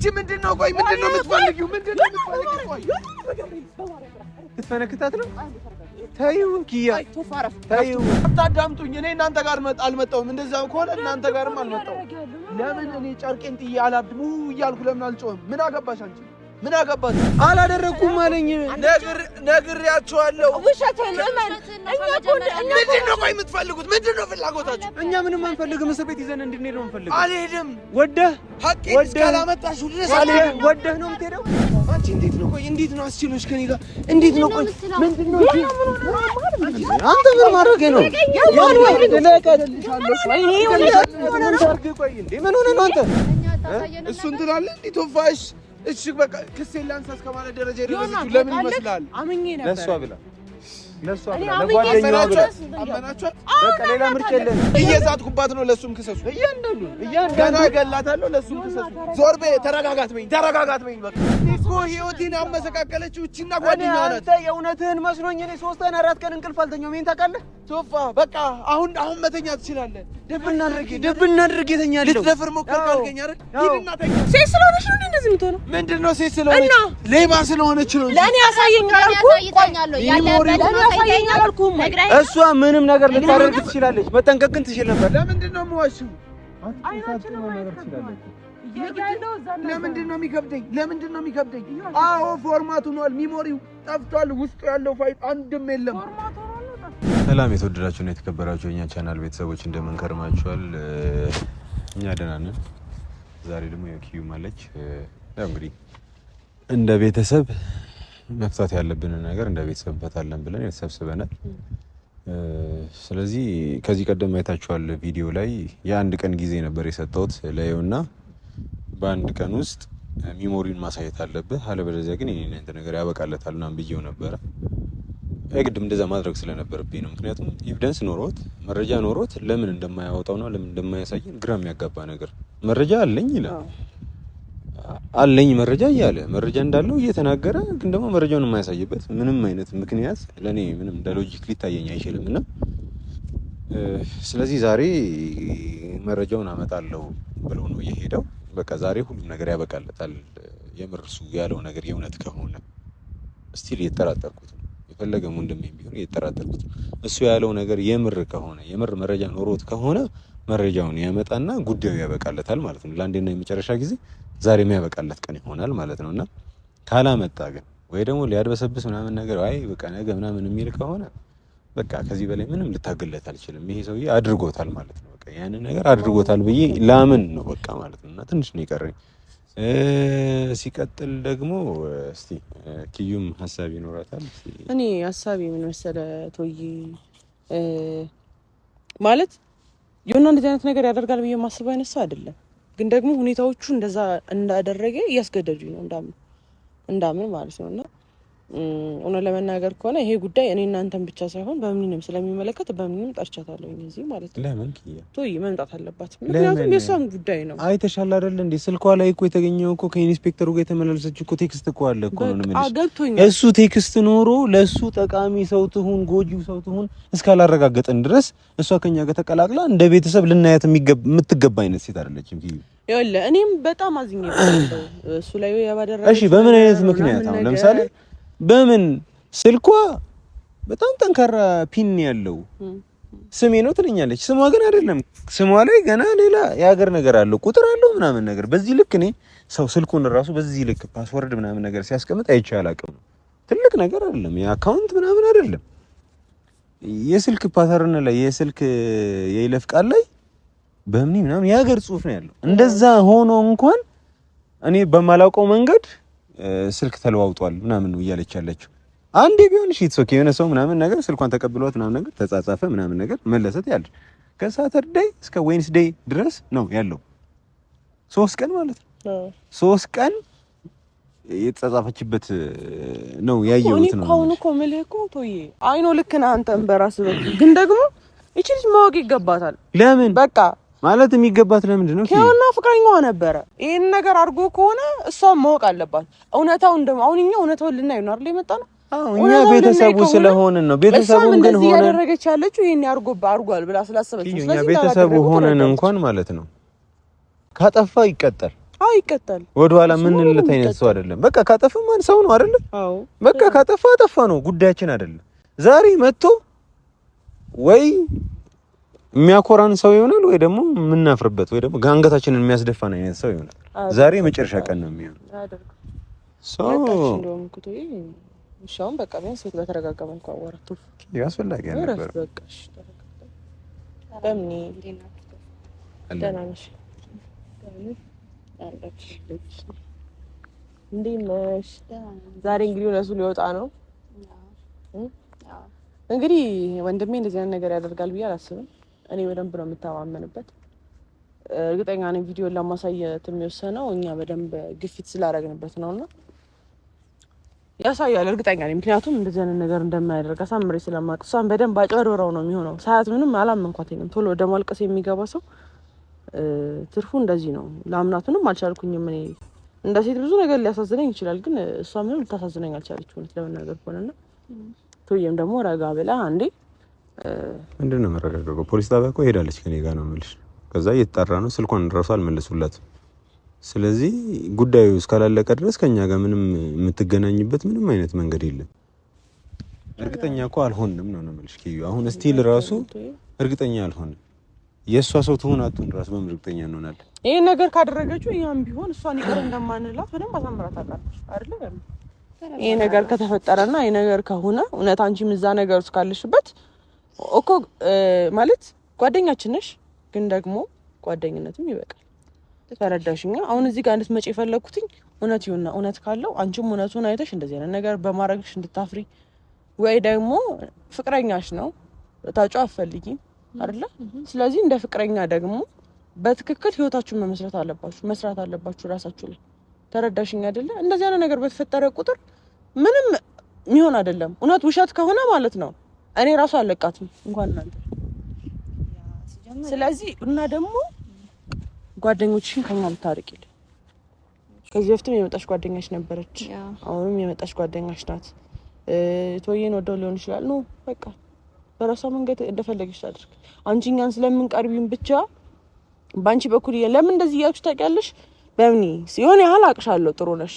አንቺ ምንድነው? ቆይ ምንድነው የምትፈልጊው? ምንድነው የምትፈልጊው? ቆይ ትፈነክታት ነው። ታዩ ኪያ ታዩ አታዳምጡኝ። እኔ እናንተ ጋር አልመጣሁም። እንደዛው ከሆነ እናንተ ጋርም አልመጣሁም። ለምን እኔ ጨርቄን ጥዬ አላብዱ እያልኩ ለምን አልጮህም? ምን አገባሽ አንቺ? ምን አገባሽ? አላደረኩም አለኝ። ነግሬያቸዋለሁ። ውሸቴን ነው። ምንድነው ቆይ የምትፈልጉት? ምንድነው ፍላጎታችሁ? እኛ ምንም አንፈልግም። እስር ቤት ይዘን እንድንሄድ ነው የምንፈልገው። አልሄድም። ወደህ እስካላመጣሽው ድረስ አልሄድም። ወደህ ነው የምትሄደው? አንቺ እንዴት ነው? ቆይ እንዴት ነው አስችሎሽ ከኔ ጋር እንዴት ነው? ቆይ ምንድነው? አንተ ምን ማድረግ ነው? ያን ወይ ለቀደልሻለሽ ወይ ምን ሆነ ነው አንተ? እሱን ትላለህ እንዴ? ቶፋሽ እሺ በቃ ክሴን ላንሳስ ከማለት ደረጃ የደረሰችው ለምን ይመስላል? አምኜ ነበር ለሷ ብላ ለጓደኛዋ ብላ አመናችኋት። በቃ ሌላ ምርጫ የለም። እየዛትኩባት ነው። ለሱም ክሰሱ። እያንዳንዱ ገና እገላታለሁ። ለሱም ክሰሱ። ዞር በይ። ተረጋጋት በይ። በቃ እኮ ህይወቴን አመሰቃቀለችው እቺና ጓደኛዋ ናት። አንተ የእውነትህን መስሎኝ እኔ 3 ቀን 4 ቀን እንቅልፍ አልተኛሁም። ይሄን ታውቃለህ? ቶፋ በቃ አሁን መተኛ ትችላለህ። ደብና አድርጌ ተኛለሁ። ልትደፍር ሞከርክ አልከኝ አይደል? ሂድና ተኛ። ሴት ስለሆነች ነው እንደዚህ የምትሆነው? ምንድነው ሴት ስለሆነች? ሌባ ስለሆነች ነው። ለኔ ያሳየኝ አልኩ። እሷ ምንም ነገር ልታደርግ ትችላለች። መጠንቀቅን ትችል ነበር። ለምንድን ነው የምዋሽው? ለምንድን ነው የሚከብደኝ? አዎ ፎርማቱ ነዋል። ሚሞሪው ጠፍቷል። ውስጡ ያለው ፋይል አንድም የለም። ሰላም የተወደዳችሁና የተከበራችሁ የኛ ቻናል ቤተሰቦች እንደምን ከርማችኋል? እኛ ደህና ነን። ዛሬ ደግሞ የኪዩ ማለች ያው እንግዲህ እንደ ቤተሰብ መፍታት ያለብንን ነገር እንደ ቤተሰብ ፈታለን ብለን ተሰብስበናል። ስለዚህ ከዚህ ቀደም አይታችኋል ቪዲዮ ላይ የአንድ ቀን ጊዜ ነበር የሰጠሁት ለየውና በአንድ ቀን ውስጥ ሚሞሪን ማሳየት አለብህ፣ አለበለዚያ ግን የኔ እንትን ነገር ያበቃለታል ምናምን ብዬው ነበረ። የግድም እንደዛ ማድረግ ስለነበረብኝ ነው። ምክንያቱም ኤቪደንስ ኖሮት መረጃ ኖሮት ለምን እንደማያወጣውና ለምን እንደማያሳየን ግራ የሚያጋባ ነገር መረጃ አለኝ ይላል አለኝ መረጃ እያለ መረጃ እንዳለው እየተናገረ ግን ደግሞ መረጃውን የማያሳይበት ምንም አይነት ምክንያት ለኔ ምንም እንደ ሎጂክ ሊታየኝ አይችልምና ስለዚህ ዛሬ መረጃውን አመጣለሁ ብሎ ነው የሄደው። በቃ ዛሬ ሁሉም ነገር ያበቃለታል። የምርሱ ያለው ነገር የእውነት ከሆነ ስቲል እየተጠራጠርኩት ነው። የፈለገም ወንድሜም ቢሆን እየተጠራጠርኩት ነው። እሱ ያለው ነገር የምር ከሆነ የምር መረጃ ኖሮት ከሆነ መረጃውን ያመጣና ጉዳዩ ያበቃለታል ማለት ነው። ለአንዴና የመጨረሻ ጊዜ ዛሬ የሚያበቃለት ቀን ይሆናል ማለት ነውና ካላመጣ ግን ወይ ደግሞ ሊያድበሰብስ ምናምን ነገር አይ በቃ ነገ ምናምን የሚል ከሆነ በቃ ከዚህ በላይ ምንም ልታገለት አልችልም። ይሄ ሰውዬ አድርጎታል ማለት ነው። በቃ ያንን ነገር አድርጎታል ብዬ ላምን ነው በቃ ማለት ነውና ትንሽ ነው የቀረኝ። ሲቀጥል ደግሞ እስቲ ኪዩም ሐሳብ ይኖራታል። እኔ ሐሳብ ምን መሰለህ ቶይ ማለት የሆነ እንደዚህ አይነት ነገር ያደርጋል ብዬ ማስበው አይነት ሰው አይደለም። ግን ደግሞ ሁኔታዎቹ እንደዛ እንዳደረገ እያስገደዱኝ ነው እንዳምን ማለት ነውና እውነት ለመናገር ከሆነ ይሄ ጉዳይ እኔ እናንተን ብቻ ሳይሆን በምንም ስለሚመለከት በምንም ጠርቻታለሁ እዚህ ማለት ነው። ለምን ኪያ ቶይ መምጣት አለባት? ምክንያቱም የሷም ጉዳይ ነው። አይተሻል አይደል እንዴ? ስልኳ ላይ እኮ የተገኘው እኮ ከኢንስፔክተሩ ጋር የተመላለሰችው እኮ ቴክስት እኮ አለ እኮ ነው ማለት አገብቶኛል። እሱ ቴክስት ኖሮ ለሱ ጠቃሚ ሰው ትሁን ጎጂው ሰው ትሁን እስካላረጋገጠን ድረስ እሷ ከኛ ጋር ተቀላቅላ እንደ ቤተሰብ ልናያት የምትገባ አይነት ሴት አይደለችም ኪዩ። ይኸውልህ እኔም በጣም አዝኜብሻለሁ እሱ ላይ ያባደረገ። እሺ በምን አይነት ምክንያት አሁን ለምሳሌ በምን ስልኳ በጣም ጠንካራ ፒን ያለው ስሜ ነው ትለኛለች። ስሟ ግን አይደለም። ስሟ ላይ ገና ሌላ የሀገር ነገር አለው ቁጥር አለው ምናምን ነገር። በዚህ ልክ እኔ ሰው ስልኩን ራሱ በዚህ ልክ ፓስወርድ ምናምን ነገር ሲያስቀምጥ አይቻል አቅም ትልቅ ነገር አይደለም። የአካውንት ምናምን አይደለም። የስልክ ፓተርን ላይ የስልክ የይለፍ ቃል ላይ በምን ምናምን የሀገር ጽሑፍ ነው ያለው። እንደዛ ሆኖ እንኳን እኔ በማላውቀው መንገድ ስልክ ተለዋውጧል ምናምን ነው እያለች ያለችው። አንዴ ቢሆን እሺ ኦኬ የሆነ ሰው ምናምን ነገር ስልኳን ተቀብሏት ምናምን ነገር ተጻጻፈ ምናምን ነገር መለሰት ያለ ከሳተርዴይ እስከ ዌንስዴይ ድረስ ነው ያለው 3 ቀን ማለት ነው። 3 ቀን የተጻጻፈችበት ነው ያየሁት ነው። አሁን እኮ ምልህ እኮ ቶዬ አይኖ ልክ ነህ አንተም በራስህ በኩል ግን ደግሞ እቺ ልጅ ማወቅ ይገባታል። ለምን በቃ ማለት የሚገባት ለምንድን ነው? ከሆነ ፍቅረኛዋ ነበረ ይሄን ነገር አድርጎ ከሆነ እሷም ማወቅ አለባት። እውነታው እንደማ አሁን እኛ እውነታውን ልናየው ነው አይደል የመጣነው? አዎ እኛ ቤተሰቡ ስለሆነን ነው። ቤተሰቡ ግን ሆነ ያደረገች ያለችው ይሄን አርጓል ብላ ስላሰበች ነው። ስለዚህ ቤተሰቡ ሆነን እንኳን ማለት ነው ካጠፋ ይቀጣል። ይቀጣል። ወደኋላ ምን ልለት አይነት ሰው አይደለም። በቃ ካጠፋ ማን ሰው ነው አይደለ? አዎ በቃ ካጠፋ አጠፋ ነው፣ ጉዳያችን አይደለም። ዛሬ መጥቶ ወይ የሚያኮራን ሰው ይሆናል ወይ ደግሞ የምናፍርበት ወይ ደግሞ ጋንገታችንን የሚያስደፋን አይነት ሰው ይሆናል። ዛሬ መጨረሻ ቀን ነው የሚሆነው። ሻውን በቃ ቢያንስ በተረጋጋ መልኩ አወራቱ ያስፈልጋል ነበር። በቃሽ በምን ደህና ነሽ? እንዴት ነሽ? ዛሬ እንግዲህ እነሱ ሊወጣ ነው። እንግዲህ ወንድሜ እንደዚህ አይነት ነገር ያደርጋል ብዬ አላስብም። እኔ በደንብ ነው የምተማመንበት። እርግጠኛ ነኝ ቪዲዮን ለማሳየት የሚወሰነው እኛ በደንብ ግፊት ስላደረግንበት ነውና ያሳያል። እርግጠኛ ነኝ ምክንያቱም እንደዚህ አይነት ነገር እንደማያደርግ አሳምሬ ስለማውቅ። እሷን በደንብ አጭበርብረው ነው የሚሆነው። ሰዓት ምንም አላመንኳትም። ቶሎ ወደ ማልቀስ የሚገባ ሰው ትርፉ እንደዚህ ነው። ላምናቱንም አልቻልኩኝም። እኔ እንደ ሴት ብዙ ነገር ሊያሳዝነኝ ይችላል፣ ግን እሷ ምንም ልታሳዝነኝ አልቻለች። እውነት ለመናገር ከሆነና ቶዬም ደግሞ ረጋ ብላ አንዴ ምንድን ነው መረጋጋው? ፖሊስ ጣቢያ እኮ ሄዳለች ከኔ ጋር ነው የምልሽ። ከዛ እየተጣራ ነው፣ ስልኳን እራሱ አልመለሱላትም። ስለዚህ ጉዳዩ እስካላለቀ ድረስ ከኛ ጋር ምንም የምትገናኝበት ምንም አይነት መንገድ የለም። እርግጠኛ እኮ አልሆንም ነው የምልሽ ኪዩ። አሁን ስቲል ራሱ እርግጠኛ አልሆንም። የእሷ ሰው ትሆን አትሆን ራሱ በምን እርግጠኛ እንሆናለን? ይሄን ነገር ካደረገችው እኛም ቢሆን እሷን ይቀር እንደማንላት በደንብ አሳምራት አውቃለች አይደል? ይሄ ነገር ከተፈጠረና ይሄ ነገር ከሆነ እውነት አንቺም እዛ ነገር ውስጥ ካለሽበት እኮ ማለት ጓደኛችን ነሽ፣ ግን ደግሞ ጓደኝነትም ይበቃል። ተረዳሽኛ? አሁን እዚህ ጋር እንድትመጪ የፈለኩትኝ እውነት ይሁንና እውነት ካለው አንቺም እውነቱን አይተሽ እንደዚህ አይነት ነገር በማድረግሽ እንድታፍሪ ወይ ደግሞ ፍቅረኛሽ ነው ታጫው አትፈልጊም አይደለ? ስለዚህ እንደ ፍቅረኛ ደግሞ በትክክል ህይወታችሁን መመስረት አለባችሁ፣ መስራት አለባችሁ ራሳችሁ ላይ። ተረዳሽኝ አይደለ? እንደዚህ አይነት ነገር በተፈጠረ ቁጥር ምንም የሚሆን አይደለም። እውነት ውሸት ከሆነ ማለት ነው እኔ ራሱ አለቃትም እንኳን እናንተ። ስለዚህ እና ደግሞ ጓደኞችሽን ከኛ ልታርቂል። ከዚህ በፊትም የመጣሽ ጓደኛሽ ነበረች፣ አሁንም የመጣሽ ጓደኛሽ ናት። ቶዬን ወደው ሊሆን ይችላል። ኖ በቃ በራሷ መንገድ እንደፈለገች ታድርግ። አንቺ እኛን ስለምንቀርቢም ብቻ በአንቺ በኩል ለምን እንደዚህ እያልኩሽ ታውቂያለሽ? በምን ሲሆን ያህል አቅሻለሁ፣ ጥሩ ነሽ።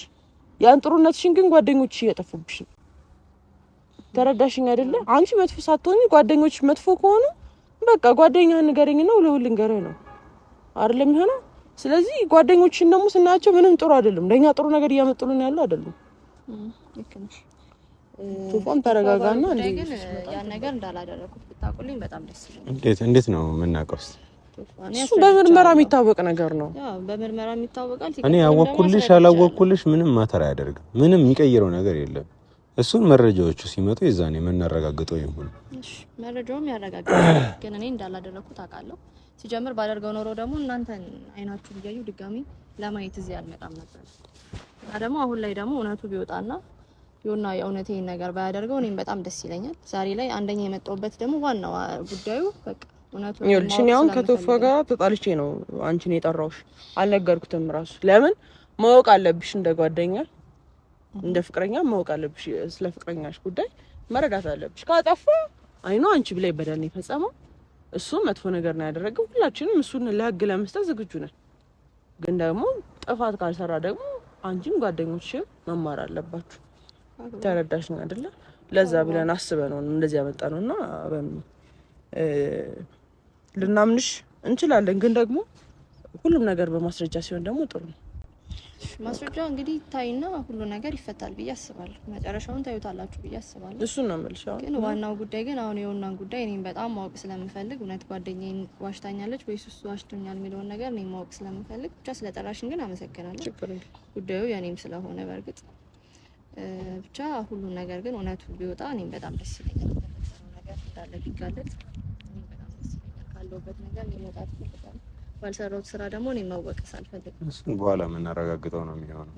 ያን ጥሩነትሽን ግን ጓደኞችሽ እየጠፉብሽ ነው። ተረዳሽኝ አይደለ? አንቺ መጥፎ ሳትሆኚ ጓደኞችሽ መጥፎ ከሆኑ በቃ ጓደኛህን ንገረኝና ለሁሉ ልንገርህ ነው አይደለም የሚሆነው። ስለዚህ ጓደኞችሽን ደግሞ ስናያቸው ምንም ጥሩ አይደለም፣ ለእኛ ጥሩ ነገር እያመጡልን ያሉ አይደሉም። ልክ ነሽ። ቱፋም ተረጋጋና ግን ያን ነገር እንዳላደረኩት ብታውቁልኝ በጣም ደስ ይላል። እንዴት ነው የምናውቀው? እሱ በምርመራ የሚታወቅ ነገር ነው። ያው በምርመራ የሚታወቃል። እኔ አወኩልሽ አላወኩልሽ ምንም ማተር አያደርግም። ምንም የሚቀይረው ነገር የለም። እሱን መረጃዎቹ ሲመጡ የዛኔ የምናረጋግጠው ይሁን። እሺ መረጃውም ያረጋግጣል፣ ግን እኔ እንዳላደረኩት አውቃለሁ። ሲጀምር ባደርገው ኖሮ ደግሞ እናንተን አይናችሁ እያዩ ድጋሚ ለማየት እዚህ አልመጣም ነበር። እና ደግሞ አሁን ላይ ደግሞ እውነቱ ቢወጣና የሆነ የእውነቴን ነገር ባያደርገው እኔም በጣም ደስ ይለኛል። ዛሬ ላይ አንደኛ የመጣሁበት ደግሞ ዋናው ጉዳዩ በቃ እውነቱ ነው። ይኸውልሽ እኔ አሁን ከቶፋ ጋር ተጣልቼ ነው አንቺን የጠራሁሽ። አልነገርኩትም ራሱ። ለምን ማወቅ አለብሽ፣ እንደ ጓደኛ እንደ ፍቅረኛ ማወቅ አለብሽ። ስለ ፍቅረኛሽ ጉዳይ መረዳት አለብሽ። ካጠፋ አይኖ አንቺ ብላይ በደል ነው የፈጸመው፣ እሱ መጥፎ ነገር ነው ያደረገው። ሁላችንም እሱን ለህግ ለመስጠት ዝግጁ ነን። ግን ደግሞ ጥፋት ካልሰራ ደግሞ አንቺም ጓደኞችሽም መማር አለባችሁ። ተረዳሽኝ አይደለ? ለዛ ብለን አስበን ነው እንደዚህ ያመጣ ነውና ልናምንሽ እንችላለን። ግን ደግሞ ሁሉም ነገር በማስረጃ ሲሆን ደግሞ ጥሩ ነው። ማስረጃ እንግዲህ ታይና ሁሉ ነገር ይፈታል ብዬ አስባለሁ። መጨረሻውን ታዩታላችሁ ብዬ አስባለሁ። እሱን ነው የምልሽ። ግን ዋናው ጉዳይ ግን አሁን የሆናን ጉዳይ እኔም በጣም ማወቅ ስለምፈልግ እውነት ጓደኛዬን ዋሽታኛለች ወይስ እሱ ዋሽቶኛል የሚለውን ነገር እኔም ማወቅ ስለምፈልግ ብቻ ስለጠራሽን ግን አመሰግናለሁ። ጉዳዩ የኔም ስለሆነ በእርግጥ ብቻ ሁሉን ነገር ግን እውነቱ ቢወጣ እኔም በጣም ደስ ይለኛል። ነገር እንዳለ ቢጋለጥ እኔም በጣም ደስ ይለኛል። ካለውበት ነገር መውጣት እፈልጋለሁ። ባልሰራሁት ስራ ደግሞ እኔ መወቀስ አልፈልግም። እሱን በኋላ የምናረጋግጠው ነው የሚሆነው።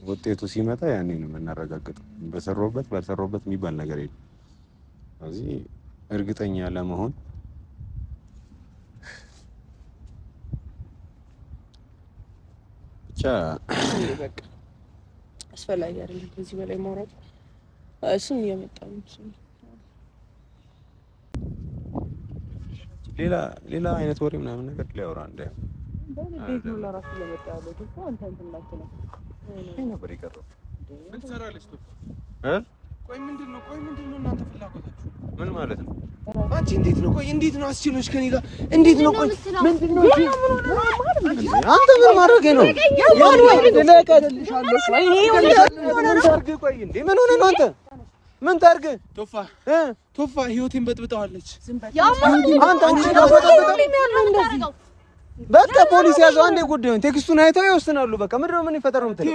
ውጤቱ ሲመጣ ያኔ ነው የምናረጋግጠው። በሰራሁበት ባልሰራሁበት የሚባል ነገር የለም። ስለዚህ እርግጠኛ ለመሆን ብቻ በቃ አስፈላጊ አይደለም ከዚህ በላይ ማውራት። እሱም እየመጣ ነው። ሌላ አይነት ወሬ ምናምን ነገር ሊያወራ እንዴት ነው ለራሱ ለመጣ ያለው እኮ አንተ እንትላችሁ ነበር የቀረው ምን ትሰራለች ቶፋ? ቆይ ምንድነው እናንተ ፍላጎታችሁ? ምን ማለት ነው? አንቺ እንዴት ነው? ቆይ እንዴት ነው አስችሎሽ ከኔ ጋር እንዴት ነው? ቆይ ምንድነው? አንተ ምን ማድረግ ነው? ያን ወይ ለቀልሻለሽ ወይ ቆይ እንዴ ምን ሆነ ነው አንተ? ምን ታርግ? ቶፋ ህይወቴን በጥብጣዋለች። አንተ በቃ ፖሊስ ያዘው። አንዴ ጉዳዩን ቴክስቱን አይተው ይወስናሉ። በቃ ምንድነው ምን ይፈጠር ነው የምትለው?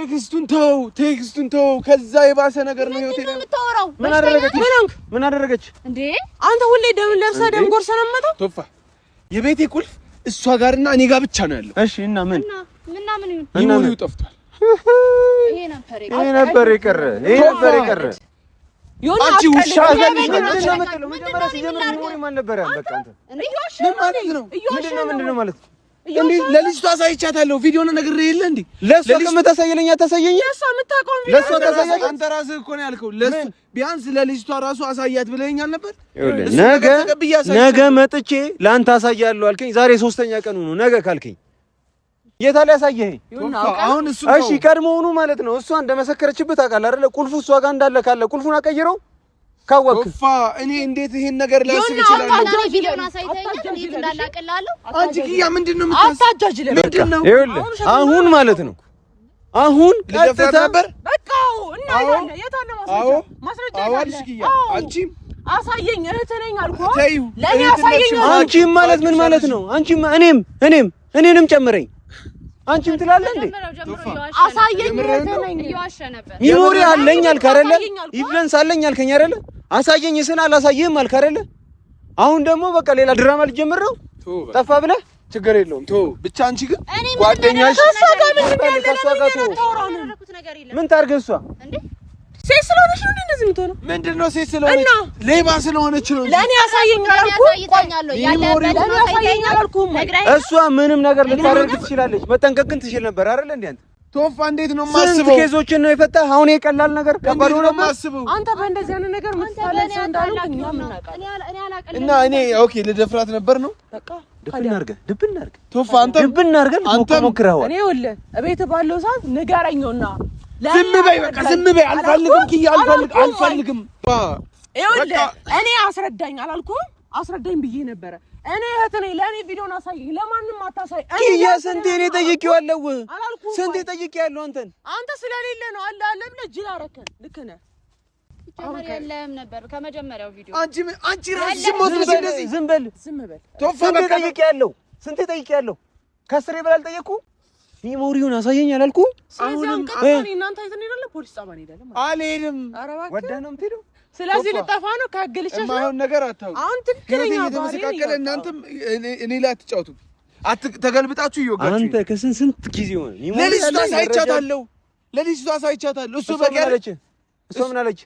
ቴክስቱን ተው። ከዛ የባሰ ነገር ነው ህይወቴ። ምን አደረገች እንዴ? አንተ ሁሌ ደም ለብሰህ ደም ጎርሰህ ነው የምመጣው? ቶፋ የቤቴ ቁልፍ እሷ ጋርና እኔ ጋር ብቻ ነው ያለው። እሺ እና ምን ሚሞሪው ጠፍቷል። ይሄ ነበር የቀረ አንቺ ውሻ ምንድነው የምትለው? መጀመሪያ ሲጀምር ሚሞሪ ማን ነበር? በቃ አንተ ምን ማለት ነው? ምንድነው ማለት እንዴ? ለልጅቷ አሳይቻታለሁ። ቪዲዮና ነገር የለ እንዴ? ለሷ ከመታሳየለኛ ታሳየኝ። ለሷ ታሳየኝ። አንተ ራስህ እኮ ነው ያልከው። ቢያንስ ለልጅቷ ራሱ አሳያት ብለኸኛል ነበር። ነገ መጥቼ ላንተ አሳያለሁ አልከኝ። ዛሬ 3ኛ ቀኑ ነው። ነገ ካልከኝ የት አለ ያሳየኝ? አሁን እሱ እሺ ቀድሞውኑ ማለት ነው እሷ እንደመሰከረችበት ታውቃለህ አይደለ? ቁልፉ እሷ ጋር እንዳለ ካለ ቁልፉን አቀይረው ካወቅ ቶፋ እኔ እንዴት ይሄን ነገር ላስብ ይችላል? አንቺ ቪዲዮና ሳይተኛ እንዴት እንዳላቀላለሁ አንቺ ኪያ ምንድነው የምታስታጃጅለ? ምንድነው አሁን ማለት ነው አሁን ቀጥታ ነበር በቃው እና የታለ ማስረጃ አዋልሽ ኪያ አንቺም አሳየኝ። እህት ነኝ አልኩህ። ለኔ አሳየኝ። አንቺም ማለት ምን ማለት ነው? አንቺም እኔንም ጨምረኝ። አንቺም ትላለህ እንዴ? አሳየኝ። እህት ነኝ እየዋሸ ነበር። ሚሞሪ አለኝ አልክ አይደለ? ኢቪደንስ አለኝ አልከኝ አይደለ? አሳየኝ ስል አላሳየህም አልክ አይደለ? አሁን ደግሞ በቃ ሌላ ድራማ ልጀምር ነው። ጠፋ ብለህ ችግር የለውም ቶ ብቻ አንቺ ግን ጓደኛሽ ምን ታርግ? እሷ ሴት ስለሆነች ነው እንደዚህ የምትሆነው። ምንድነው ሴት ስለሆነች? ሌባ ስለሆነች ነው። ለኔ አሳየኝ አላልኩም። እሷ ምንም ነገር ልታደርግ ትችላለች። መጠንቀቅን ትችል ነበር አይደል? እንዴ አንተ ቶፋ እንዴት ነው የማስበው? ስንት ኬዞችን ነው የፈታህ? አሁን የቀላል ነገር ከባድ ነው የማስበው። አንተ በእንደዚህ አይነት ነገር ምትታለች እንዳልኩ እኛ ምናውቃለን። እና እኔ ኦኬ ልደፍራት ነበር ነው በቃ ድብን አድርገህ ቶፋ አንተ ሞክረኸዋል። እኔ ይኸውልህ እቤት ባለው ሰዓት ንገረኝና ዝም በይ በቃ ዝም በይ። አልፈልግም ኪያ አልፈልግም። ይኸውልህ እኔ አስረዳኝ አላልኩም? አስረዳኝ ብዬ ነበረ። እኔ እህት ነኝ። ለእኔ ቪዲዮን አሳየኝ። ለማንም አታሳይ። ኪያ ስንቴ እኔ ጠይቄዋለሁ። ስንቴ ጠይቄያለሁ። አንተ ስለሌለ ነው አለ ብለህ ጅል አደረከን። ልክ ነህ። ጀመር የለም ነበር ከመጀመሪያው ቪዲዮ። አንቺ ራስሽ ሞትሽ እንደዚህ ዝም በል ቶፋ ስንቴ ጠይቄያለሁ። ከስሬ በላል ጠየቅኩ። ሚሞሪውን አሳየኝ አላልኩ? አሁንም እናንተ አይተን እንሄዳለን። ፖሊስ ጣቢያ እንሄዳለን። አልሄድም። ወደህ ነው የምትሄደው? ስለዚህ ልጠፋ ነው ካገልሻሽ ነው። አሁን ነገር አታውቁ። አሁን ትክክለኛ የተመሰቃቀለ እናንተም እኔ ላይ አትጫወቱ። ተገልብጣችሁ ይወጋችሁ። አንተ ከስንት ጊዜ ሆነ? ለልጅቷ አሳይቻታለሁ። እሱ በቀረች እሷ ምን አለች?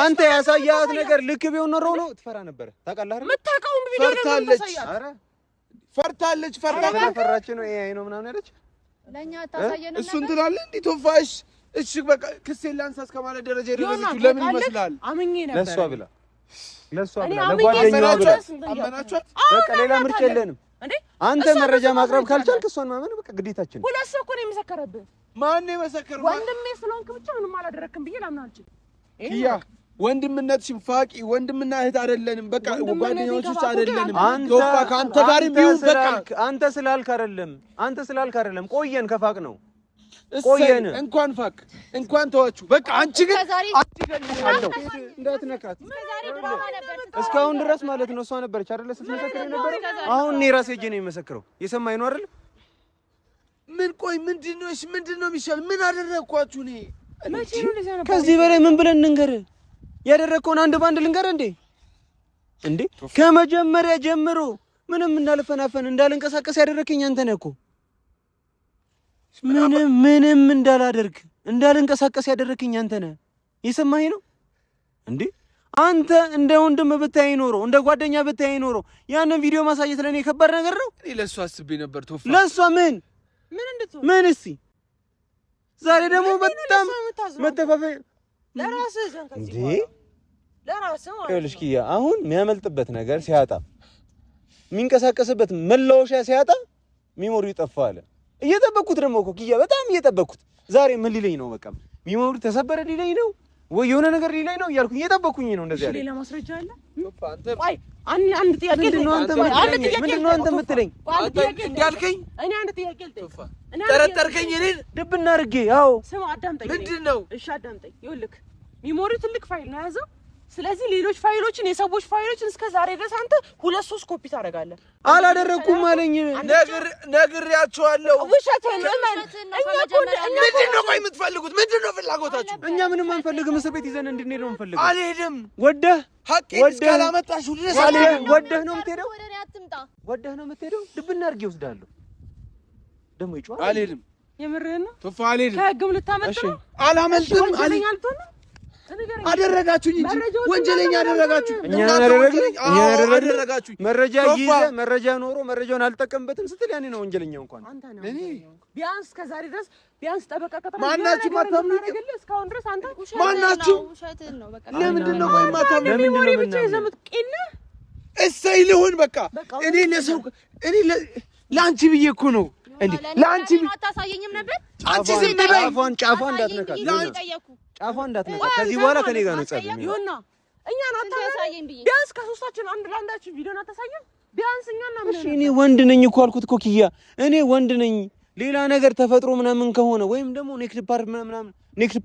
አንተ ያሳያት ነገር ልክ ቢሆን ኖሮ ነው ትፈራ ነበር። ታውቃለህ አይደል? የምታውቀውን ቪዲዮ ነው ፈርታለች ነው ይሄ ነው ምናምን ያለች ለኛ ታሳየን። እሱን ትላለህ እንዴ ቶፋሽ? እሺ በቃ ክሴን ላንሳ እስከ ማለት ደረጃ የደረሰችው ለምን ይመስላል? አምኜ ነበር። ለሷ ብላ ለጓደኛዋ ብላ አመናችኋት። በቃ ሌላ ምርጫ የለንም። አንተ መረጃ ማቅረብ ካልቻልክ እሷን ማመን በቃ ግዴታችን ነው። ሁለት ሰው እኮ ነው የመሰከረብህ። ማን ነው የመሰከረው? ወንድሜ ስለሆንክ ብቻ ምንም አላደረክም ብዬ ላምን አልችልም። ኪያ ወንድምነትሽን ፋቂ። ወንድምና እህት አይደለንም። በቃ ጓደኛዎች ውስጥ አይደለንም። ቶፋ ካንተ ጋር ቢሆን በቃ አንተ ስላልክ አይደለም። ቆየን ከፋቅ ነው ቆየን። እንኳን ፋቅ እንኳን ተዋችሁ። በቃ አንቺ ግን እንዳትነካት እስካሁን ድረስ ማለት ነው። እሷ ነበረች አይደለ ስትመሰክር የነበረው። አሁን እኔ ራሴ ሄጄ ነው የመሰክረው። የሰማኝ ነው አይደል? ምን ቆይ ምንድነው የሚሻል? ምን አደረኳችሁ? እኔ ከዚህ በላይ ምን ብለን እንንገር? ያደረከውን አንድ ባንድ ልንገር እንዴ? ከመጀመሪያ ጀምሮ ምንም እንዳልፈናፈን እንዳልንቀሳቀስ ያደረከኝ አንተ ነህ እኮ። ምንም እንዳልንቀሳቀስ ያደረከኝ አንተ ነህ። የሰማኸኝ ነው እንዴ? አንተ እንደ ወንድም ብታይ ኖሮ እንደ ጓደኛ ብታይ ኖሮ ያንን ቪዲዮ ማሳየት ለኔ ከባድ ነገር ነው። እኔ ለሷ አስቤ ነበር ቶፋ። ለሷ ምን እስቲ ዛሬ ደግሞ በጣም መተፋፈይ ለራስህ እንዴ? ለራስህ ማለት ይኸውልሽ ኪያ አሁን የሚያመልጥበት ነገር ሲያጣ የሚንቀሳቀስበት መላወሻ ሲያጣ ሚሞሪው ጠፋ አለ። እየጠበኩት ደግሞ እኮ ኪያ በጣም እየጠበኩት ዛሬ ምን ሊለኝ ነው? በቃ ሚሞሪው ተሰበረ ሊለኝ ነው ወይ የሆነ ነገር ሊለኝ ነው እያልኩኝ እየጠበኩኝ ነው። እንደዚህ አይደል? ሌላ ማስረጃ አለ? ቆይ አንድ ጥያቄ ምንድን ነው አንተ የምትለኝ? እንዳልከኝ እኔ አንድ ጥያቄ ልጠይቅ። ጠረጠርከኝ እኔን ድብና አድርጌ። አዎ ስማ አዳምጠኝ። ምንድን ነው? እሺ አዳምጠኝ። ይኸውልህ ሚሞሪው ትልቅ ፋይል ነው የያዘው። ስለዚህ ሌሎች ፋይሎችን የሰዎች ፋይሎችን እስከ ዛሬ ድረስ አንተ 2-3 ኮፒ ታደርጋለህ። አላደረኩም አለኝ። ነግሬያቸዋለሁ። ውሸትህን ነው። ምንድን ነው ቆይ የምትፈልጉት? ምንድን ነው ፍላጎታችሁ? እኛ ምንም አንፈልግም። እስር ቤት ይዘን እንድንሄድ ነው የምንፈልገው። አልሄድም። ወደህ ሐቄን እስካላመጣሽው ድረስ አልሄድም። ወደህ ነው የምትሄደው? ወደህ ነው የምትሄደው? ድብና አድርጌ እወስድሃለሁ። ደግሞ ይጮሃል። አልሄድም። የምርህን ነው? ቶፋ አልሄድም። ከህግም ልታመልጥ ነው? አላመልጥም። አደረጋችሁኝ እንጂ ወንጀለኛ አደረጋችሁ። እኛ አደረጋችሁ። መረጃ ይዘህ መረጃ ኖሮ መረጃውን አልጠቀምበትም ስትል ያኔ ነው ወንጀለኛ። እንኳን እኔ ቢያንስ ከዛሬ ድረስ ቢያንስ ጠበቃ ከተማ ማናችሁ ማታምኑኝ? እስካሁን ድረስ አንተ ማናችሁ? ለምንድን ነው ወይ ማታምኑኝ? ለምን ነው ብቻ ይዘምት ቂና እሰይ ልሁን በቃ እኔ ለሰው እኔ ለአንቺ ብዬ እኮ ነው እንዴ ለአንቺ አታሳየኝም ነበር። አንቺ ሴት ነኝ። ጫፏን እንዳትነካ ጫፏን እንዳትነካ። ከዚህ በኋላ ከኔ ጋር ነው ጸብ። ይሁንና እኛን አታሳየኝ ብዬ ቢያንስ ከሶስታችን አንድ ለአንዳችን ቪዲዮን አታሳየን ቢያንስ እኛና ምን? እሺ እኔ ወንድ ነኝ እኮ አልኩት እኮ ኪያ፣ እኔ ወንድ ነኝ። ሌላ ነገር ተፈጥሮ ምናምን ከሆነ ወይም ደግሞ ኔክስት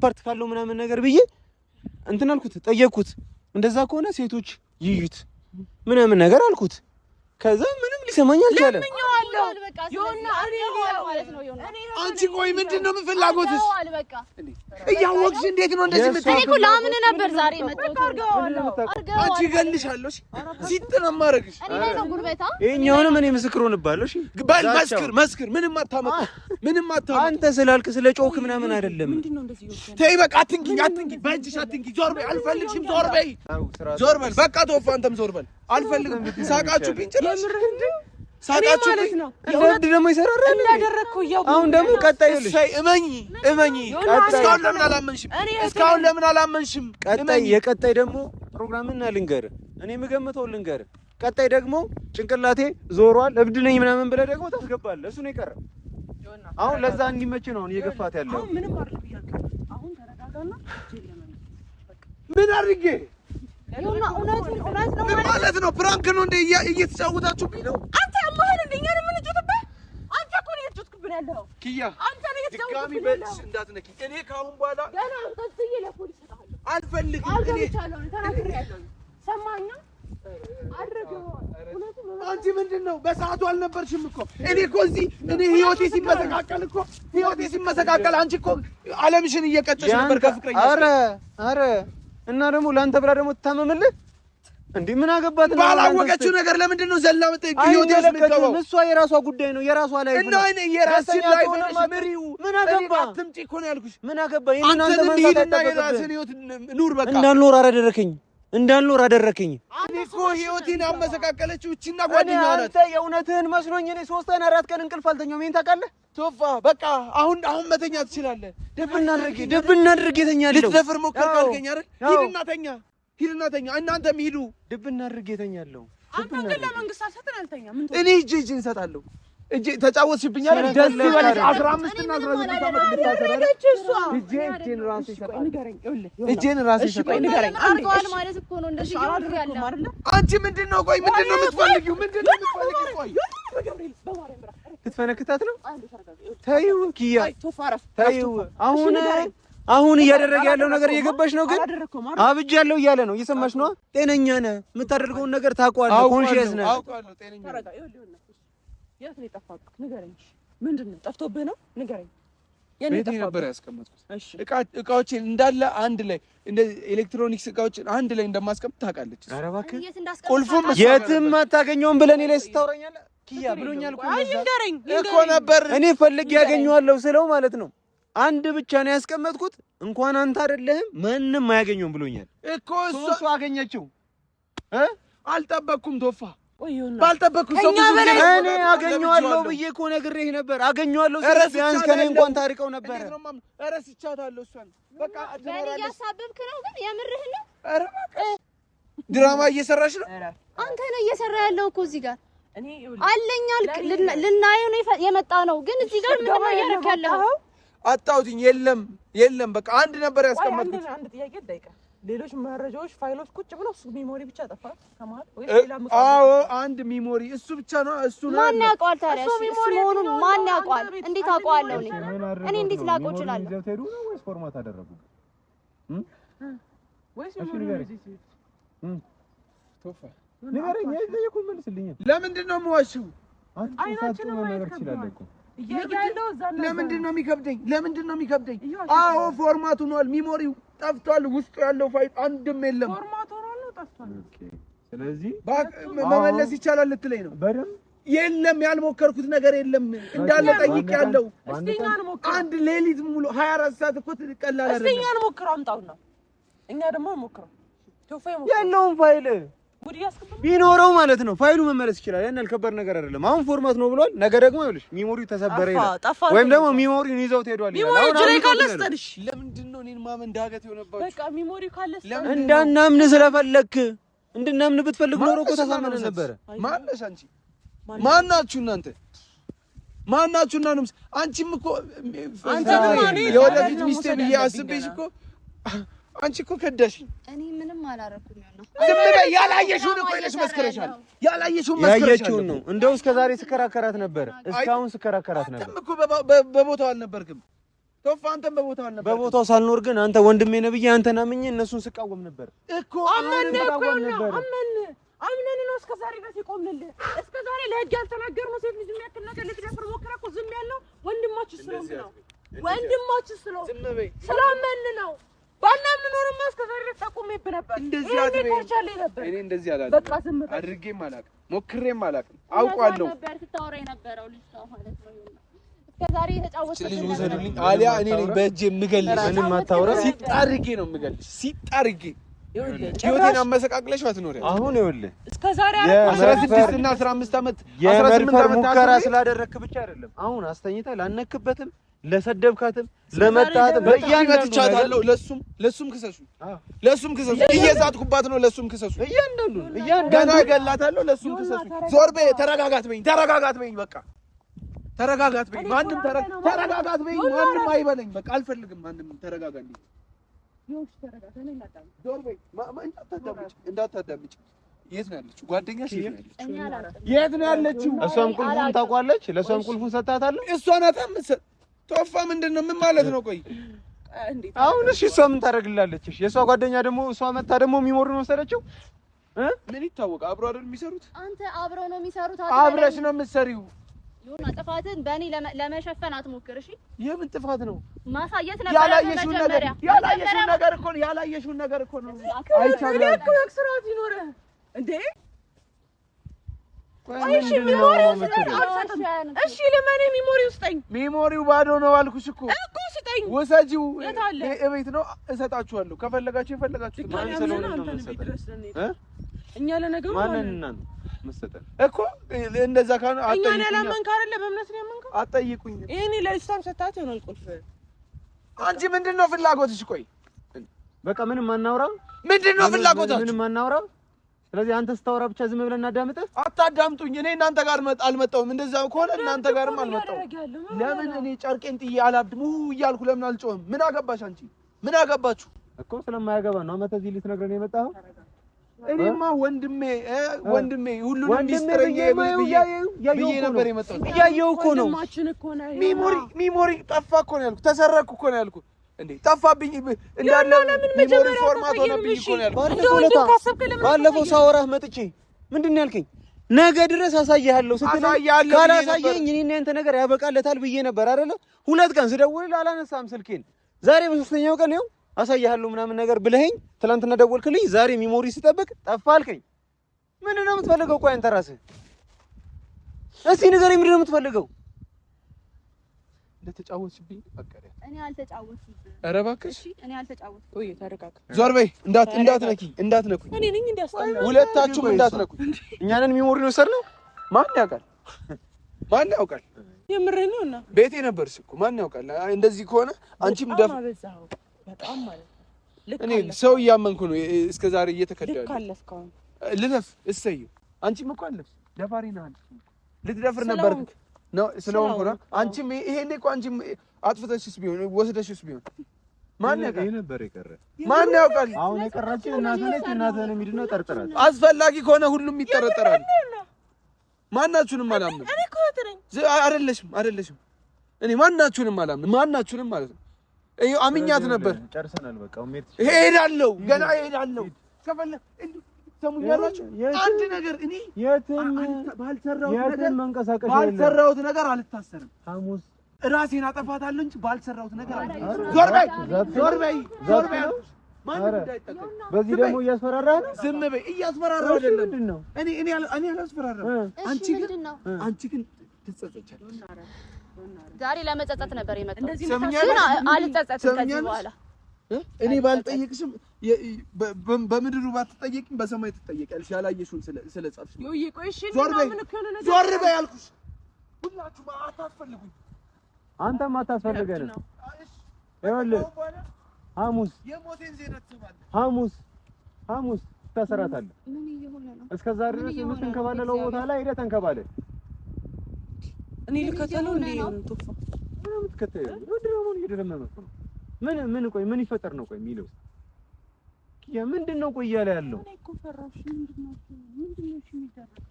ፓርት ካለው ምናምን ነገር ብዬ እንትን አልኩት፣ ጠየቅኩት። እንደዛ ከሆነ ሴቶች ይዩት ምናምን ነገር አልኩት። ከዛ ምንም ሊሰማኝ አልቻለም። አንቺ ቆይ ምንድን ነው ፍላጎትሽ? እያወቅሽ እንዴት ነው እንደዚህ የምትለው? እኔ እኮ ላምን ነበር ዛሬ መጥቶ አንቺ እገልሻለሁ። ሲጥ ነው የማደርግሽ። ይኸኛውንም እኔ ምስክር ሆንብሃለሁ። እሺ በል መስክር። ምንም አታመጣ። አንተ ስላልክ ስለ ጮክ ምናምን አይደለም። ተይ በቃ አትንኪኝ። በእጅሽ አትንኪኝ። ዞር በይ። አልፈልግሽም። ዞር በል በቃ ተወው። አንተም ዞር በል። አልፈልግም። ሳቃችሁ ቢንጭራሽ ሳቃችሁ ማለት ነው። እንዴ ደግሞ ይሰራራል እንዳደረግከው ያው አሁን ደግሞ ቀጣይ ልሽ እመኝ እስካሁን ለምን አላመንሽም? የቀጣይ ደግሞ ፕሮግራምና ልንገርህ፣ እኔ የምገምተው ልንገርህ። ቀጣይ ደግሞ ጭንቅላቴ ዞሯል እብድ ነኝ ምናምን ብለህ ደግሞ ታስገባለህ። እሱ ነው የቀረ። አሁን ለዛ እንዲመች ነው አሁን እየገፋት ያለው። አሁን ምንም አይደለም ብያለሁ። አሁን ተረጋጋና ምን አድርጌ ያለውና እውነት ነው ማለት ነው። ፕራንክ ነው እንደ እየተጫወታችሁብኝ ነው። አንተ አማህል እንደኛ ነው የምንጫወትብህ። አንተ እኮ ነው እየተጫወትክብን ያለው ኪያ። አንተ ነው እየተጫወትክብን ድጋሚ በልሽ እንዳትነኪ። እኔ ካሁን በኋላ ገና አንተስዬ ለፖሊስ ሰጣለሁ። አልፈልግም። እኔ ተናግሬያለሁ። ሰማኛ አድርገው። አንቺ ምንድን ነው በሰዓቱ አልነበርሽም እኮ። እኔ እኮ እዚህ ህይወቴ ሲመሰቃቀል አንቺ እኮ ዓለምሽን እየቀጨሽ ነበር ከፍቅረኛ። ኧረ እና ደግሞ ለአንተ ብላ ደግሞ ትታመምልህ እንዴ? ምን አገባት? ባላወቀችው ነገር ለምንድን ነው ዘላ መጣይ? ህይወቴ የምትገባው እሷ የራሷ ጉዳይ ነው፣ የራሷ ላይ ነው። እና እኔ የራስሽ ላይ ነው። ምን አገባ? አትምጪ እኮ ነው ያልኩሽ። ምን አገባ? የእናንተ መንሳት የራስን ህይወት ኑር። በቃ እንዳልኖር አደረከኝ። እኔ እኮ ህይወቴን አመሰቃቀለችው እቺና ጓደኛዋ ናት። አንተ የእውነትህን መስሎኝ እኔ 3 ቀን 4 ቀን እንቅልፍ አልተኛሁም። ይሄን ታውቃለህ? ቶፋ በቃ አሁን መተኛ ትችላለህ። ድብና አድርጌ ተኛለሁ። ልትደፍር ሞከርክ አልከኝ አይደል? ሂድና ተኛ። እናንተም ሂዱ። ድብና አድርጌ ተኛለሁ። አንተ ግን ለመንግስት አልሰጥን አልተኛ። ምን እኔ እጄ እንሰጣለሁ። እጄ ተጫወትሽብኝ አይደል? ደስ ይበልሽ። 15 እና 19 ዓመት ልታሰራለች እሷ። እጄን ራሴ ይሰጣል። እጄን ራሴ ይሰጣል። አርጓል ማለት እኮ ነው። እንደዚህ ይወርድ ያለ አንቺ ምንድነው? ቆይ ምንድነው የምትፈልጊው? ቆይ ልትፈነክታት ነው? ተይው ኪያ ተይው። አሁን እያደረገ ያለው ነገር እየገባሽ ነው። ግን አብጃለሁ እያለ ነው። እየሰማሽ ነው? ጤነኛ ነህ። የምታደርገውን ነገር ታውቀዋለህ። ኮንሺየስ ነህ። አውቃለሁ። ጤነኛ የት ነው የጠፋብህ? ንገረኝ። ምንድን ነው ጠፍቶብህ ነው? ንገረኝ። ቤቴ ነበር ያስቀመጥኩት። እቃዎችን እንዳለ አንድ ላይ እንደዚህ ኤሌክትሮኒክስ እቃዎችን አንድ ላይ እንደማስቀምጥ ታውቃለች። ኧረ እባክህ ቁልፉም የትም አታገኘውም ብለህ እኔ ላይ ስታወራኛለህ። ኪያ ብሎኛል እኮ ነበር። እኔ ፈልጌ ያገኘዋለሁ ስለው ማለት ነው። አንድ ብቻ ነው ያስቀመጥኩት። እንኳን አንተ አይደለህም ማንም አያገኘውም ብሎኛል እኮ። እሱ አገኘችው። አልጠበቅኩም ቶፋ። ባልጠበቅኩ ሰው እኔ አገኘዋለሁ ብዬ እኮ ነግሬህ ነበር። አገኘዋለሁ ቢያንስ ከኔ እንኳን ታርቀው ነበር። እረስቻታለሁ እሷን። በቃ እያሳበብክ ነው። ግን የምርህን ነው? ኧረ እባክህ ድራማ እየሰራሽ ነው። አንተ ነህ እየሰራ ያለው እኮ እዚህ ጋር። እኔ አለኛል ልናየው ነው የመጣ ነው። ግን እዚህ ጋር ምን ነው ያረካለው? አጣውትኝ የለም በቃ አንድ ነበር ያስቀመጥኩት። አንድ ጥያቄ ጠይቀ ሌሎች መረጃዎች ፋይሎች ቁጭ ብለው እሱ ሚሞሪ ብቻ ጠፋ ከማል ወይስ ሌላ ምቀ አዎ አንድ ሚሞሪ እሱ ብቻ ነው። እሱ ነው ማን ያውቃል ታዲያ? እሱ መሆኑን ማን ያውቃል? እንዴት አውቀዋለሁ እኔ እንዴት ላውቀው እችላለሁ? ይዘው ሄዱ ነው ወይስ ፎርማት አደረጉ? ወይስ ሚሞሪ ቶፋ ንገረኝ። የጠየኩህን መልስልኝ። ለምንድን ነው የምዋሽው? አይናችን ነው ነገር ትችላለህ እኮ ለምንድን ነው የሚከብደኝ? አዎ ፎርማቱ ሆኗል። ሚሞሪው ጠፍቷል። ውስጡ ያለው ፋይል አንድም የለም። ፎርማቱ ሆኗል ጠፍቷል። ኦኬ ስለዚህ መመለስ ይቻላል ልትለኝ ነው? በደምብ የለም ያልሞከርኩት ነገር የለም። እንዳለ ጠይቄያለሁ። አንድ ሌሊት ሙሉ 24 ሰዓት እኮ ትቀላል አይደል? እስቲ እኛን ሞክረው አምጣውና እኛ ደግሞ ሞክረው ቶፋ ሞክረው ያለውን ፋይል ቢኖረው ማለት ነው ፋይሉ መመለስ ይችላል። ያን ያልከበር ነገር አይደለም። አሁን ፎርማት ነው ብሏል። ነገ ደግሞ ይኸውልሽ ሚሞሪው ተሰበረ ይላል ወይም ደግሞ ሚሞሪውን ይዘው ሄዷል ይላል። አሁን ጅሬ ካለስተንሽ ለምንድን ነው እኔን ማመን ዳገት የሆነባችሁ? በቃ ሚሞሪው ካለስተን እንዳናምን ስለፈለክ እንድናምን ብትፈልግ ኖሮ እኮ ተሳመነ ነበር። ማነሽ አንቺ? ማናችሁ እናንተ? ማናችሁና ነው? አንቺም እኮ አንተ የወደፊት ሚስቴ ብዬ አስቤሽ እኮ አንቺ እኮ ከዳሽኝ። እኔ ምንም አላረኩም ነው። ዝም በይ። ያላየሽውን እኮ እነሱ መስከረሻል። ያላየሽውን ያየችውን ነው። እንደው እስከ ዛሬ ስከራከራት ነበር። እስካሁን ስከራከራት ነበር። አንተም እኮ በቦታው አልነበርክም። ቶፋ አንተም በቦታው አልነበርክም። በቦታው ሳልኖር ግን አንተ ወንድሜ ነህ ብዬ አንተን አምኜ እነሱን ስቃወም ነበር እኮ። አምነን ነው እስከ ዛሬ ድረስ የቆምንልህ። እስከ ዛሬ ለህግ ያልተናገርነው ሴት ልጅ የሚያክል ነገር ልትደፍር ሞክረህ እኮ ዝም ያልነው ወንድማችን ስለሆነ ነው። ወንድማችን ስለምን ነው? ባናምን ኖርማ እስከ ዛሬ ድረስ ተቆሜብህ ነበር። እንደዚህ ነበር። እኔ እንደዚህ አላለም። በቃ ዝም በል። አድርጌም አላውቅም፣ ሞክሬም አላውቅም። አውቃለሁ ነበር ስታወራ የነበረው ልጅ ነው ማለት ነው። እስከ ዛሬ የተጫወተው ልጅ ወሰዱልኝ አሊያ እኔ ነኝ በእጄ የምገልሽ። ምንም አታውራ። ሲጣርጌ ነው የምገልሽ። ሲጣርጌ ህይወቴን አመሰቃቅለሽ አትኖሪም። አሁን ይኸውልህ እስከ ዛሬ 16 እና 15 ዓመት 18 ዓመት ሙከራ ስላደረክ ብቻ አይደለም አሁን አስተኝተህ ላነክበትም ለሰደብካትም ለመታትም በእያንዳንዱ ትቻታለሁ። ለሱም ክሰሱ። እየዛትኩባት ነው። ለሱም ክሰሱ። እያንዳንዱ ገና ገላታለሁ። ለሱም ክሰሱ። ዞር በይ። ተረጋጋት በይኝ። በቃ ተረጋጋት በይኝ። ማንም ተረጋጋት በይኝ። ማንም አይበለኝ። በቃ አልፈልግም። ማንም ተረጋጋልኝ። ዞር በይ። እንዳታዳምጪ። የት ነው ያለችው? ጓደኛሽ የት ነው ያለችው? እሷም ቁልፉን ታውቋለች። ለእሷም ቁልፉን ሰጣታለሁ። እሷ ናት የምትሰጥ። ቶፋ ምንድን ነው? ምን ማለት ነው? ቆይ አሁን እሺ እሷ ምን ታደርግላለች? እሺ የእሷ ጓደኛ ደግሞ እሷ መታ ደግሞ ሚሞሪውን ወሰደችው። ምን ይታወቅ? አብሮ አይደል የሚሰሩት? አንተ አብረው ነው የሚሰሩት። አብረሽ ነው የምትሰሪው። ይሁን ጥፋትን በእኔ ለመሸፈን አትሞክር። እሺ የምን ጥፋት ነው? ማሳየት ነበር። ያላየሽውን ነገር እኮ ነው። አይቻልም እኮ ስራት ይኖር እንዴ? እሺ ለማን ሚሞሪ ውስጠኝ? ሚሞሪው ባዶ ነው አልኩሽ እኮ ስጠኝ። ወሰጂው እቤት ነው እሰጣችኋለሁ። ከፈለጋችሁ የፈለጋችሁት ማን ስለሆነ ነው እኛ ለነገሩ ማንንና ነው መሰጠን እኮ እንደዛ ካለ እኛ ያላመን ካረለ በእምነት ነው ያመንከው። አጠይቁኝ። እኔ ለስታም ሰጣት ይሆናል ቁልፍ። አንቺ ምንድነው ፍላጎትሽ? ቆይ በቃ ምንም አናውራው። ምንድነው ፍላጎታችሁ? ምንም አናውራው። ስለዚህ አንተ ስታወራ ብቻ ዝም ብለን እናዳምጥህ። አታዳምጡኝ። እኔ እናንተ ጋር አልመጣሁም። እንደዛ ከሆነ እናንተ ጋርም አልመጣሁም። ለምን እኔ ጨርቄን ጥዬ አላብድም እያልኩ ለምን አልጮህም? ምን አገባሽ አንቺ? ምን አገባችሁ እኮ? ስለማያገባ ነው አመት እዚህ ልትነግረን የመጣኸው። እኔማ ወንድሜ ሁሉንም ሚስጥር ብዬ ነበር የመጣሁት። እያየሁ እኮ ነው። ሚሞሪ ጠፋ እኮ ነው ያልኩት። ተሰረኩ እኮ ነው ያልኩት። እንዴ ጠፋብኝ እንዳለ ሚሞሪ ፎርማት ሆነብኝ እኮ ነው ያልኩት። ባለፈው ሳወራህ መጥቼ ምንድን ነው ያልከኝ? ነገ ድረስ አሳይሃለሁ ስትለኝ ካላሳየኝ እኔና ያንተ ነገር ያበቃለታል ብዬ ነበር አይደለ? 2 ቀን ስደውልልህ አላነሳም ስልኬን። ዛሬ በሶስተኛው ቀን ይኸው አሳይሃለሁ ምናምን ነገር ብለኸኝ ትናንትና ደወልክልኝ። ዛሬ ሚሞሪ ስጠብቅ ጠፋ አልከኝ። ምንድን ነው የምትፈልገው? ቆይ አንተ ራስህ እስቲ ንገረኝ፣ ምንድን ነው የምትፈልገው? እንደተጫወትሽብኝ አቀረ። እኔ አልተጫወትኩም። ኧረ እባክሽ እኔ አልተጫወትኩም። ቆይ ተረጋጋ። ዞር በይ። እንዳትነኩኝ። እኔ ነኝ እንዲያስጠላ። ሁለታችሁም እንዳትነኩኝ። እኛንን ሚሞሪ ነው ሰርነው። ማን ያውቃል? የምርህን ነውና ቤቴ ነበርሽ እኮ ማን ያውቃል? እንደዚህ ከሆነ አንቺም በጣም ማለት ነው። እኔ ሰው እያመንኩ ነው እስከ ዛሬ እየተከዳለሁ። ልክ አለፍከው። ልለፍ እሰየው። አንቺም እኮ አለፍሽ። ደፋሪ ነህ አንተ። ልትደፍር ነበር ነው ስለሆንኩ ነው። አንቺም ይሄኔ እኮ አንቺም አጥፍተሽስ ቢሆን ወስደሽስ ቢሆን ማን ያውቃል? ይሄ ነበር የቀረ ማን ያውቃል? አሁን የቀራችሁ እናትህ ነች። እናትህን የሚድነው ጠርጥራት። አስፈላጊ ከሆነ ሁሉም ይጠረጠራል። ማናችሁንም አላምንም። እኔ እኮ ተረኝ አይደለሽም። እኔ ማናችሁንም አላምንም። ማናችሁንም ማለት ነው። አምኛት ነበር። ጨርሰናል። በቃ እሄዳለሁ፣ ገና እሄዳለሁ። ከፈለክ ሰሙኛላችሁ። አንድ ነገር እኔ የትም ባልሰራሁት ነገር አልታሰርም። ሐሙስ ራሴን አጠፋታለሁ እንጂ ባልሰራሁት ነገር ዞር በይ። ማንም እንዳይጠቀም። በዚህ ደግሞ እያስፈራራህ ነው። ዝም በይ። እያስፈራራህ አይደለም። እኔ አላስፈራራም። አንቺ ግን ትጸጸቻለሽ። ዛሬ ለመጸጸት ነበር የመጣው። ግን አልጸጸትም ከዚህ በኋላ። እኔ ባልጠይቅሽም በምድሩ ባትጠየቅም በሰማይ ትጠየቂያለሽ። ያላየሽውን ስለጻፍሽ ነው። ዞር በይ አልኩሽ። ሁላችሁም አታስፈልጉኝ። አንተም አታስፈልገንም። ይኸውልህ ሐሙስ የሞቴን ዜና ትሰማለህ። ሐሙስ ታሰራታለህ። ምን እየሆነ ነው? እስከዛ ድረስ የምትንከባለለው ቦታ ላይ ሄደህ ተንከባለል። እኔ ልከተለው እንዴ? ቶፋ ምን የምትከተለው? ድሮውን እየደረመመ ነው። ምን ቆይ ምን ይፈጠር ነው? ቆይ የሚለው ምንድነው? ቆይ እያለ ያለው እኔ እኮ ፈራሽ። ምንድነው የሚደረግ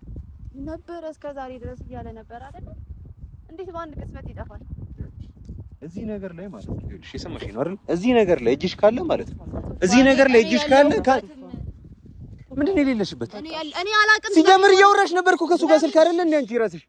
ነበር? እስከ ዛሬ ድረስ እያለ ነበር አይደል? እንዴት በአንድ ቅጽበት ይጠፋል? እዚህ ነገር ላይ ማለት ነው። እሺ ሰማሽኝ ነው አይደል? እዚህ ነገር ላይ እጅሽ ካለ ማለት ነው። እዚህ ነገር ላይ እጅሽ ካለ ምንድነው የሌለሽበት? እኔ አላቅም። ሲጀምር እያወራሽ ነበር እኮ ከሱ ጋር ስልክ አይደለ እንዴ? አንቺ ራስሽ